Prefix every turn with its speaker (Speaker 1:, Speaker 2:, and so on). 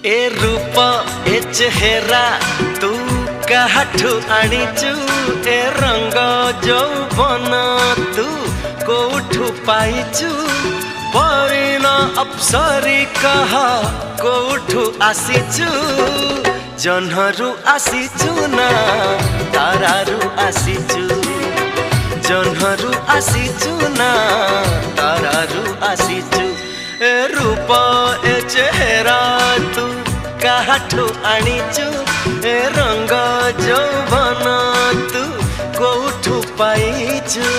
Speaker 1: ए रूप ए चेहरा तू काठू आनीचु ए रंग जौवन तू कोठू पाइचु परिण अप्सरी कह कोठू आसीचु जन्हरु आसीचु ना तारारु आसीचु जन्हरु आसीचु ना तारारु आसीचु ए रूप ए चेहरा तू काठू आनीचु ए रंग जौवन तू कोठू पाइचु।